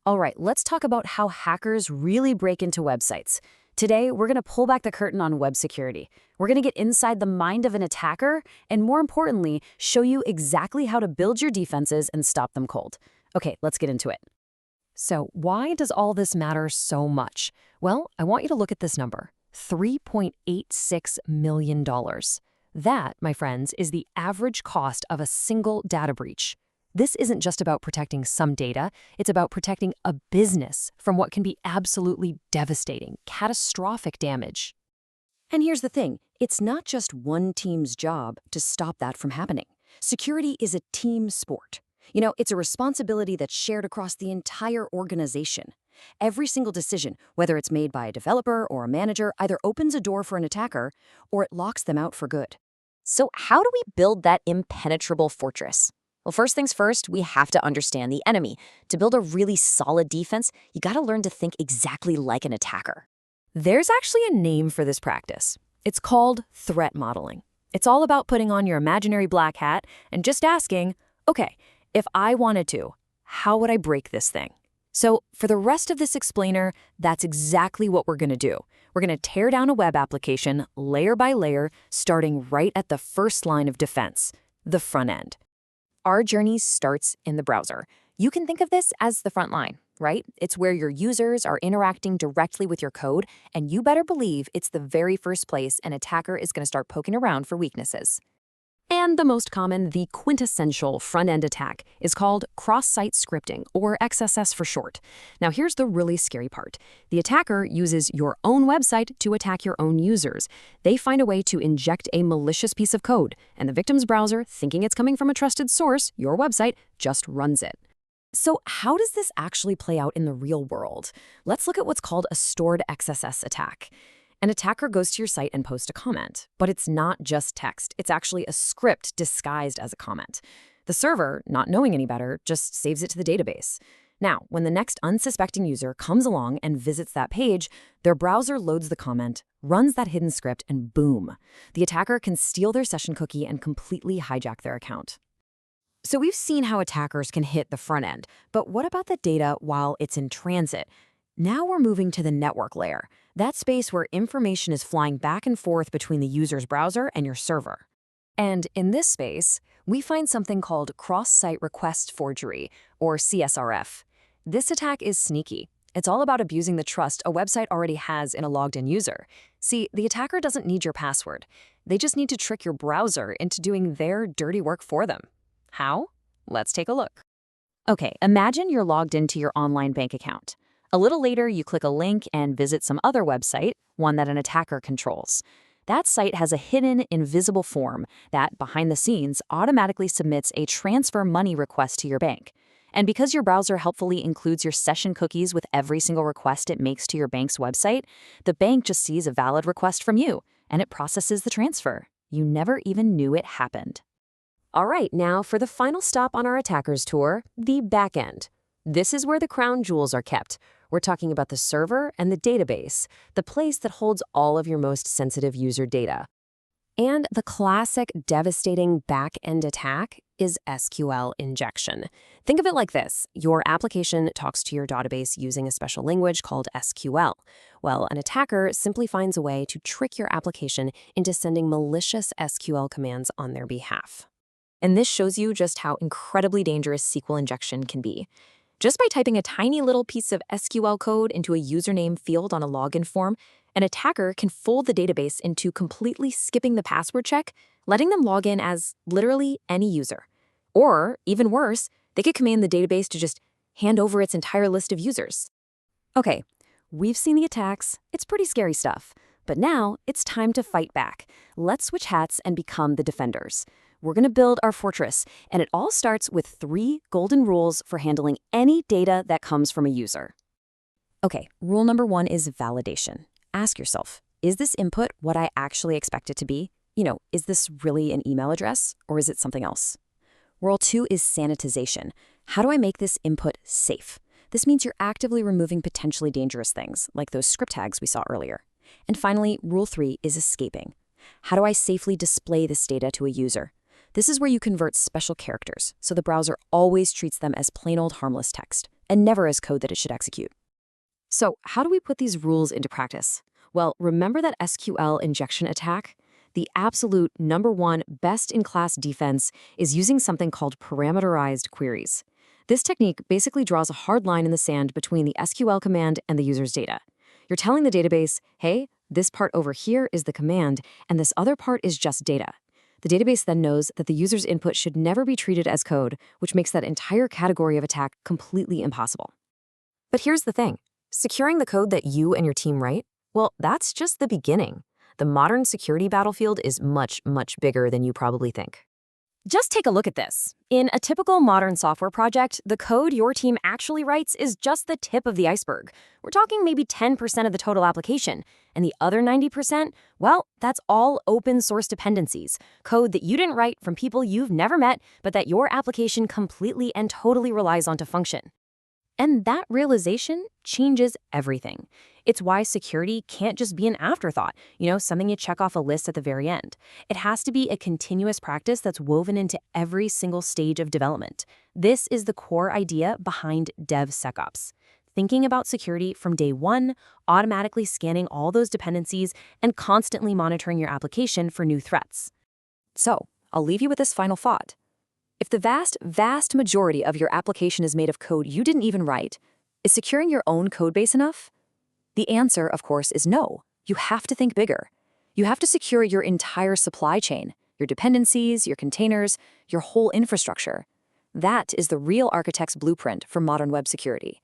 All right, let's talk about how hackers really break into websites. Today, we're going to pull back the curtain on web security. We're going to get inside the mind of an attacker, and more importantly, show you exactly how to build your defenses and stop them cold. Okay, let's get into it. So, why does all this matter so much? Well, I want you to look at this number, $3.86 million. That, my friends, is the average cost of a single data breach. This isn't just about protecting some data, it's about protecting a business from what can be absolutely devastating, catastrophic damage. And here's the thing, it's not just one team's job to stop that from happening. Security is a team sport. It's a responsibility that's shared across the entire organization. Every single decision, whether it's made by a developer or a manager, either opens a door for an attacker or it locks them out for good. So how do we build that impenetrable fortress? Well, first things first, we have to understand the enemy. To build a really solid defense, you gotta learn to think exactly like an attacker. There's actually a name for this practice. It's called threat modeling. It's all about putting on your imaginary black hat and just asking, okay, if I wanted to, how would I break this thing? So for the rest of this explainer, that's exactly what we're gonna do. We're gonna tear down a web application layer by layer, starting right at the first line of defense, the front end. Our journey starts in the browser. You can think of this as the front line, right? It's where your users are interacting directly with your code, and you better believe it's the very first place an attacker is gonna start poking around for weaknesses. And the most common, the quintessential front-end attack, is called cross-site scripting, or XSS for short. Now here's the really scary part. The attacker uses your own website to attack your own users. They find a way to inject a malicious piece of code, and the victim's browser, thinking it's coming from a trusted source, your website, just runs it. So how does this actually play out in the real world? Let's look at what's called a stored XSS attack. An attacker goes to your site and posts a comment, but it's not just text. It's actually a script disguised as a comment. The server, not knowing any better, just saves it to the database. Now, when the next unsuspecting user comes along and visits that page, their browser loads the comment, runs that hidden script, and boom, the attacker can steal their session cookie and completely hijack their account. So we've seen how attackers can hit the front end, but what about the data while it's in transit? Now we're moving to the network layer, that space where information is flying back and forth between the user's browser and your server. And in this space, we find something called cross-site request forgery, or CSRF. This attack is sneaky. It's all about abusing the trust a website already has in a logged-in user. See, the attacker doesn't need your password. They just need to trick your browser into doing their dirty work for them. How? Let's take a look. Okay, imagine you're logged into your online bank account. A little later, you click a link and visit some other website, one that an attacker controls. That site has a hidden, invisible form that, behind the scenes, automatically submits a transfer money request to your bank. And because your browser helpfully includes your session cookies with every single request it makes to your bank's website, the bank just sees a valid request from you, and it processes the transfer. You never even knew it happened. All right, now for the final stop on our attacker's tour, the back end. This is where the crown jewels are kept. We're talking about the server and the database, the place that holds all of your most sensitive user data. And the classic devastating back-end attack is SQL injection. Think of it like this. Your application talks to your database using a special language called SQL. Well, an attacker simply finds a way to trick your application into sending malicious SQL commands on their behalf. And this shows you just how incredibly dangerous SQL injection can be. Just by typing a tiny little piece of SQL code into a username field on a login form, an attacker can fool the database into completely skipping the password check, letting them log in as literally any user. Or, even worse, they could command the database to just hand over its entire list of users. Okay, we've seen the attacks. It's pretty scary stuff. But now, it's time to fight back. Let's switch hats and become the defenders. We're going to build our fortress, and it all starts with 3 golden rules for handling any data that comes from a user. Okay, rule number 1 is validation. Ask yourself, is this input what I actually expect it to be? Is this really an email address, or is it something else? Rule 2 is sanitization. How do I make this input safe? This means you're actively removing potentially dangerous things, like those script tags we saw earlier. And finally, rule 3 is escaping. How do I safely display this data to a user? This is where you convert special characters, so the browser always treats them as plain old harmless text. and never as code that it should execute. So, how do we put these rules into practice? Well, remember that SQL injection attack? The absolute #1 best-in-class defense is using something called parameterized queries. This technique basically draws a hard line in the sand between the SQL command and the user's data. You're telling the database, hey, this part over here is the command, and this other part is just data. The database then knows that the user's input should never be treated as code, which makes that entire category of attack completely impossible. But here's the thing. Securing the code that you and your team write, well, that's just the beginning. The modern security battlefield is much, much bigger than you probably think. Just take a look at this. In a typical modern software project, the code your team actually writes is just the tip of the iceberg. We're talking maybe 10% of the total application. And the other 90%, well, that's all open source dependencies. Code that you didn't write from people you've never met, but that your application completely and totally relies on to function. And that realization changes everything. It's why security can't just be an afterthought, something you check off a list at the very end. It has to be a continuous practice that's woven into every single stage of development. This is the core idea behind DevSecOps. Thinking about security from day one, automatically scanning all those dependencies, and constantly monitoring your application for new threats. So, I'll leave you with this final thought. If the vast, vast majority of your application is made of code you didn't even write, is securing your own codebase enough? The answer, of course, is no. You have to think bigger. You have to secure your entire supply chain, your dependencies, your containers, your whole infrastructure. That is the real architect's blueprint for modern web security.